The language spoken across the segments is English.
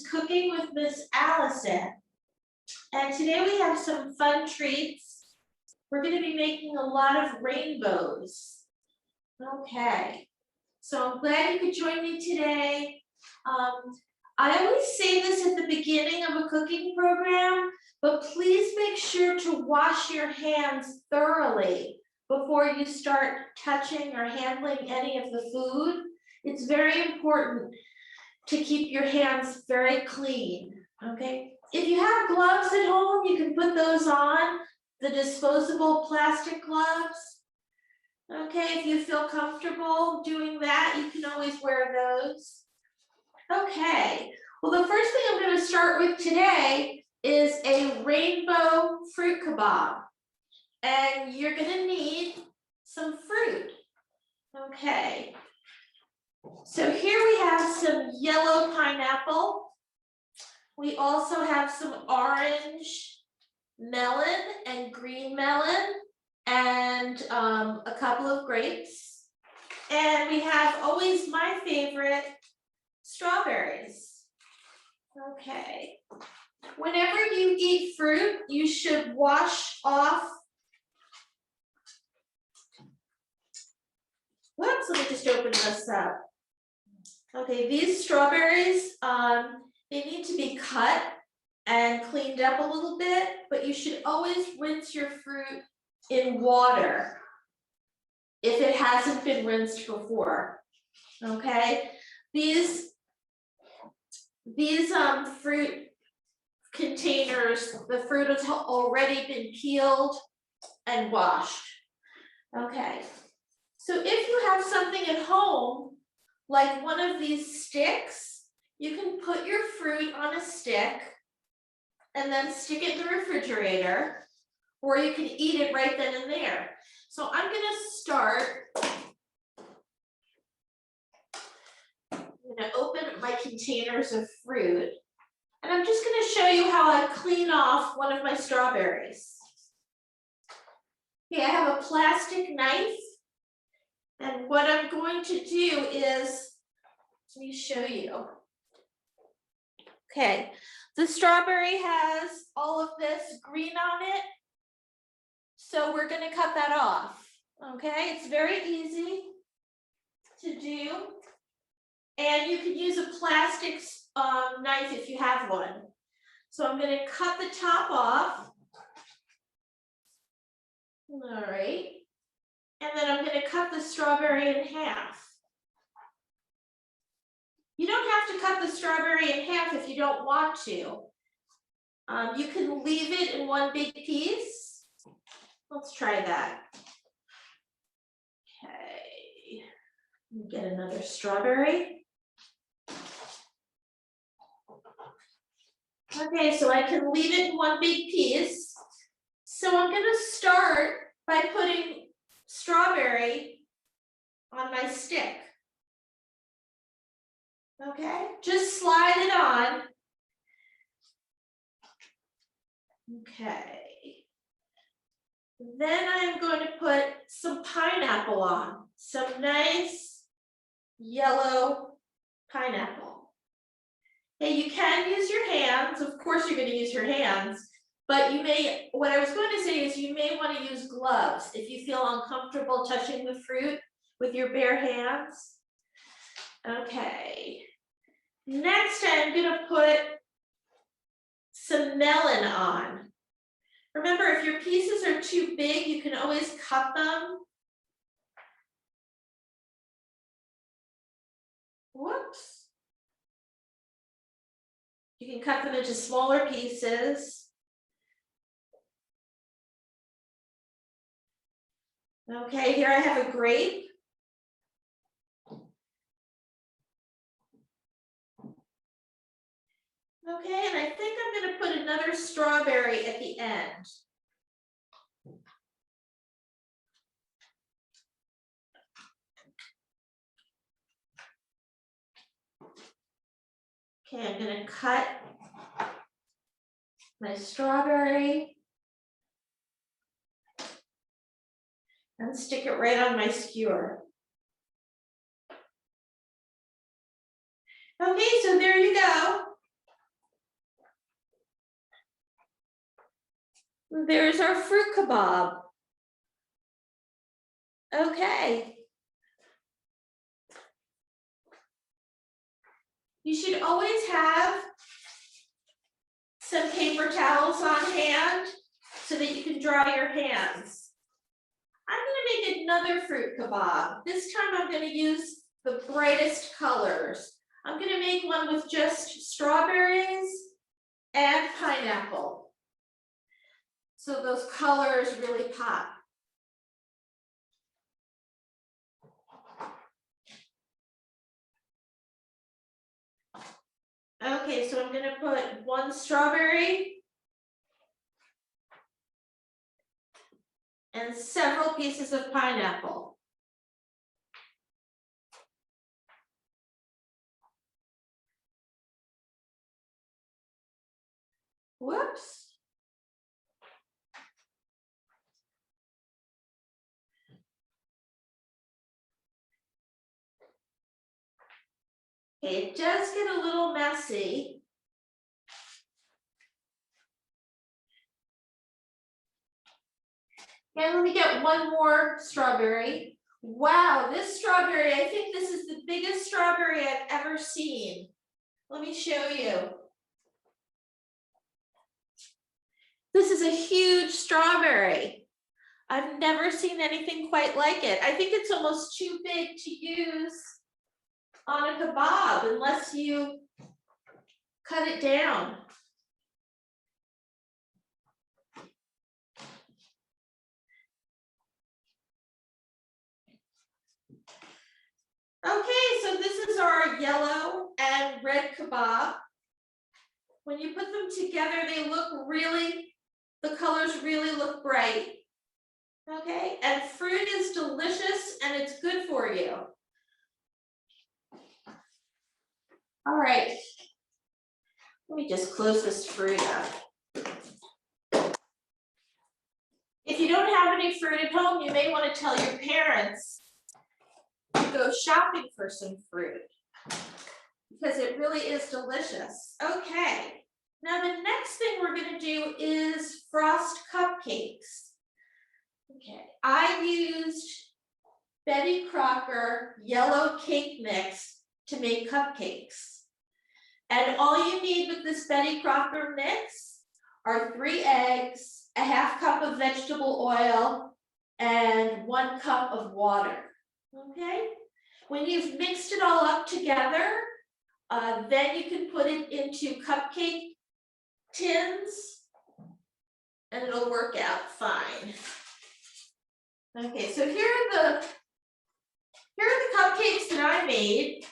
is Cooking with Miss Allison. And today we have some fun treats. We're going to be making a lot of rainbows. Okay, so I'm glad you could join me today. I always say this at the beginning of a cooking program, but please make sure to wash your hands thoroughly before you start touching or handling any of the food. It's very important to keep your hands very clean, okay? If you have gloves at home, you can put those on, the disposable plastic gloves. Okay, if you feel comfortable doing that, you can always wear those. Okay, well, the first thing I'm going to start with today is a rainbow fruit kebab. And you're going to need some fruit. Okay, so here we have some yellow pineapple. We also have some orange melon and green melon and a couple of grapes. And we have always my favorite, strawberries. Okay. Whenever you eat fruit, you should wash off. Whoops, let me just open this up. Okay, these strawberries, they need to be cut and cleaned up a little bit, but you should always rinse your fruit in water if it hasn't been rinsed before. Okay, these fruit containers, the fruit has already been peeled and washed. Okay, so if you have something at home, like one of these sticks, you can put your fruit on a stick and then stick it in the refrigerator, or you can eat it right then and there. So I'm gonna start. I'm gonna open my containers of fruit, and I'm just gonna show you how I clean off one of my strawberries. Okay, I have a plastic knife, and what I'm going to do is, let me show you. Okay, the strawberry has all of this green on it, so we're going to cut that off. Okay, it's very easy to do, and you can use a plastic knife if you have one. So I'm going to cut the top off. All right, and then I'm going to cut the strawberry in half. You don't have to cut the strawberry in half if you don't want to. You can leave it in one big piece. Let's try that. Okay, get another strawberry. Okay, so I can leave it in one big piece. So I'm going to start by putting strawberry on my stick. Okay, just slide it on. Okay. Then I'm going to put some pineapple on, some nice yellow pineapple. Okay, you can use your hands. Of course, you're going to use your hands, but you may, what I was going to say is you may want to use gloves if you feel uncomfortable touching the fruit with your bare hands. Okay. Next, I'm going to put some melon on. Remember, if your pieces are too big, you can always cut them. Whoops. You can cut them into smaller pieces. Okay, here I have a grape. Okay, and I think I'm going to put another strawberry at the end. Okay, I'm going to cut my strawberry and stick it right on my skewer. Okay, so there you go. There's our fruit kebab. Okay. You should always have some paper towels on hand so that you can dry your hands. I'm gonna make another fruit kebab. This time I'm gonna use the brightest colors. I'm gonna make one with just strawberries and pineapple. So those colors really pop. Okay, so I'm gonna put one strawberry and several pieces of pineapple. Whoops. It does get a little messy. And let me get one more strawberry. Wow, this strawberry, I think this is the biggest strawberry I've ever seen. Let me show you. This is a huge strawberry. I've never seen anything quite like it. I think it's almost too big to use on a kebab unless you cut it down. Okay, so this is our yellow and red kebab. When you put them together, they look really, the colors really look bright. Okay, and fruit is delicious and it's good for you. All right, let me just close this fruit up. If you don't have any fruit at home, you may want to tell your parents to go shopping for some fruit because it really is delicious. Okay, now the next thing we're going to do is frost cupcakes. Okay, I used Betty Crocker yellow cake mix to make cupcakes. And all you need with this Betty Crocker mix are 3 eggs, a half cup of vegetable oil, and 1 cup of water, okay? When you've mixed it all up together, then you can put it into cupcake tins and it'll work out fine. Okay, so here are the cupcakes that I made.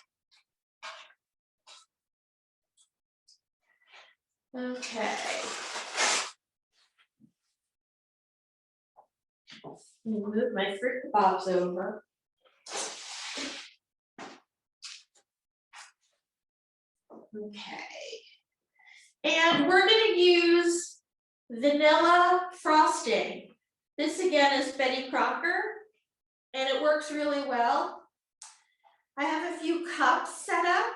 Okay. Let me move my fruit kebabs over. Okay. And we're going to use vanilla frosting. This again is Betty Crocker, and it works really well. I have a few cups set up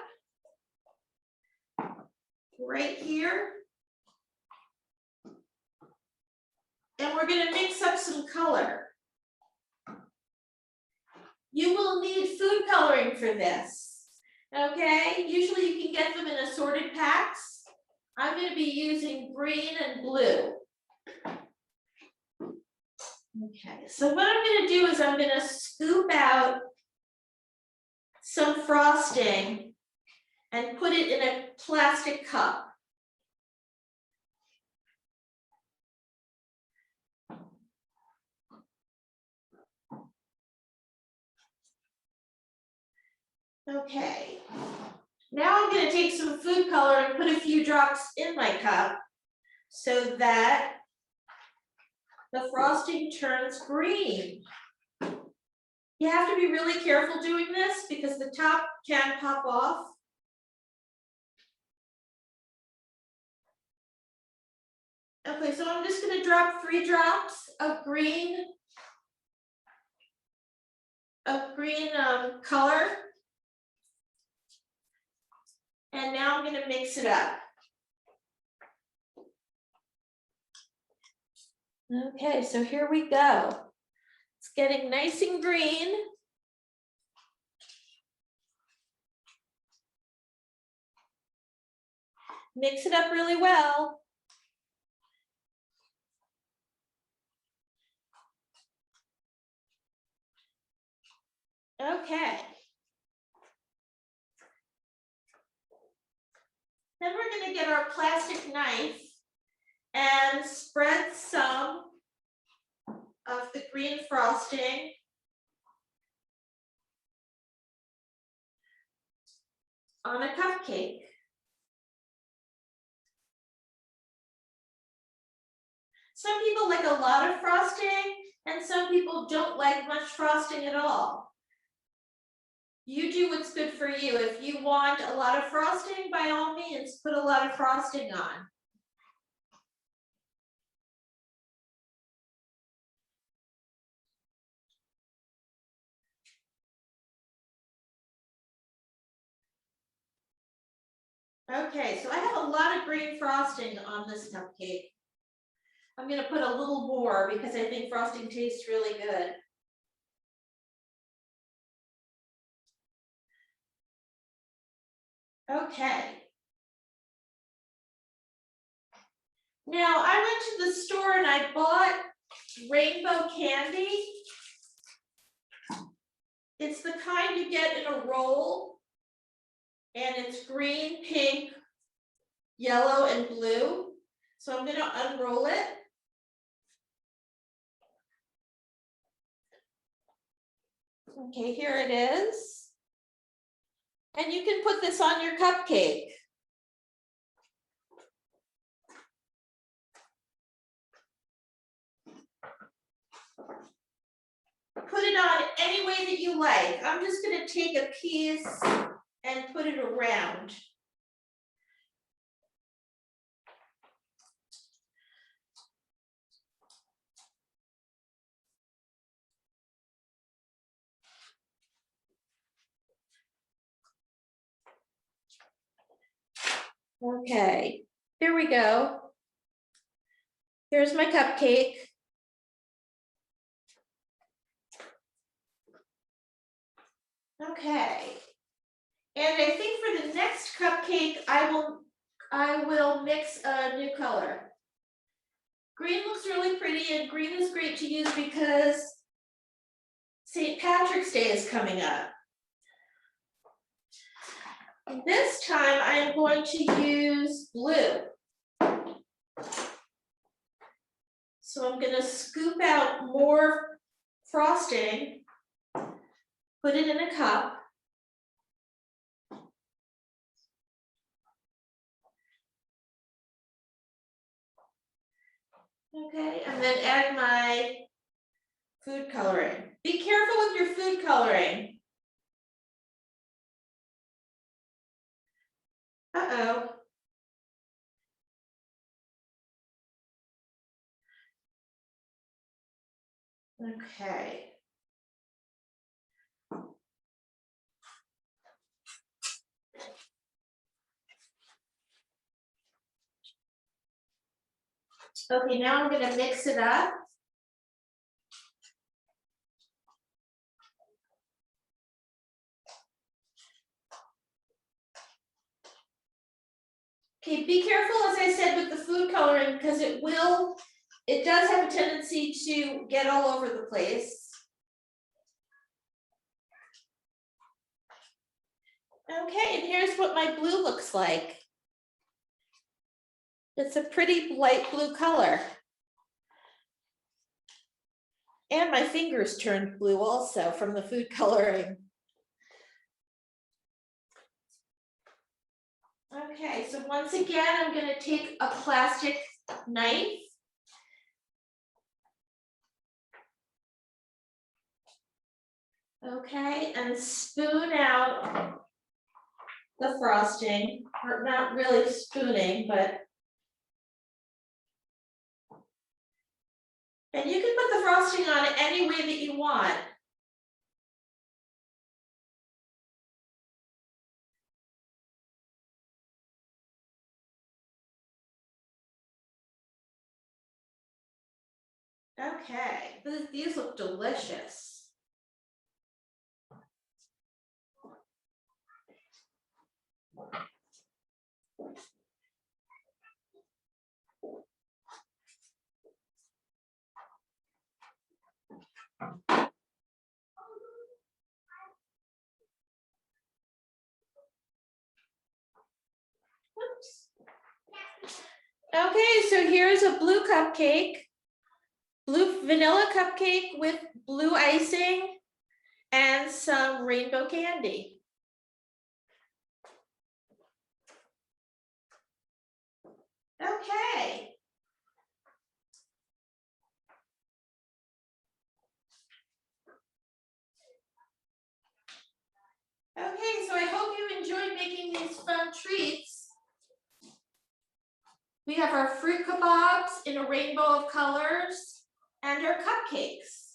right here. And we're going to mix up some color. You will need food coloring for this, okay? Usually you can get them in assorted packs. I'm going to be using green and blue. Okay, so what I'm going to do is I'm going to scoop out some frosting and put it in a plastic cup. Okay, now I'm going to take some food color and put a few drops in my cup so that the frosting turns green. You have to be really careful doing this because the top can pop off. Okay, so I'm just going to drop 3 drops of green color. And now I'm going to mix it up. Okay, so here we go. It's getting nice and green. Mix it up really well. Okay. Then we're going to get our plastic knife and spread some of the green frosting on a cupcake. Some people like a lot of frosting, and some people don't like much frosting at all. You do what's good for you. If you want a lot of frosting, by all means, put a lot of frosting on. Okay, so I have a lot of green frosting on this cupcake. I'm going to put a little more because I think frosting tastes really good. Okay. Now, I went to the store and I bought rainbow candy. It's the kind you get in a roll, and it's green, pink, yellow, and blue. So I'm going to unroll it. Okay, here it is. And you can put this on your cupcake. Put it on any way that you like. I'm just going to take a piece and put it around. Okay, here we go. Here's my cupcake. Okay, and I think for the next cupcake, I will mix a new color. Green looks really pretty, and green is great to use because St. Patrick's Day is coming up. And this time I am going to use blue. So I'm going to scoop out more frosting, put it in a cup. Okay, and then add my food coloring. Be careful with your food coloring. Uh-oh. Okay. Okay, now I'm going to mix it up. Okay, be careful, as I said, with the food coloring because it does have a tendency to get all over the place. Okay, and here's what my blue looks like. It's a pretty light blue color. And my fingers turned blue also from the food coloring. Okay, so once again, I'm going to take a plastic knife. Okay, and spoon out the frosting, or not really spooning, but. And you can put the frosting on any way that you want. Okay, these look delicious. Oops. Okay, so here's a blue cupcake, blue vanilla cupcake with blue icing and some rainbow candy. Okay. Okay, so I hope you enjoyed making these fun treats. We have our fruit kebabs in a rainbow of colors and our cupcakes.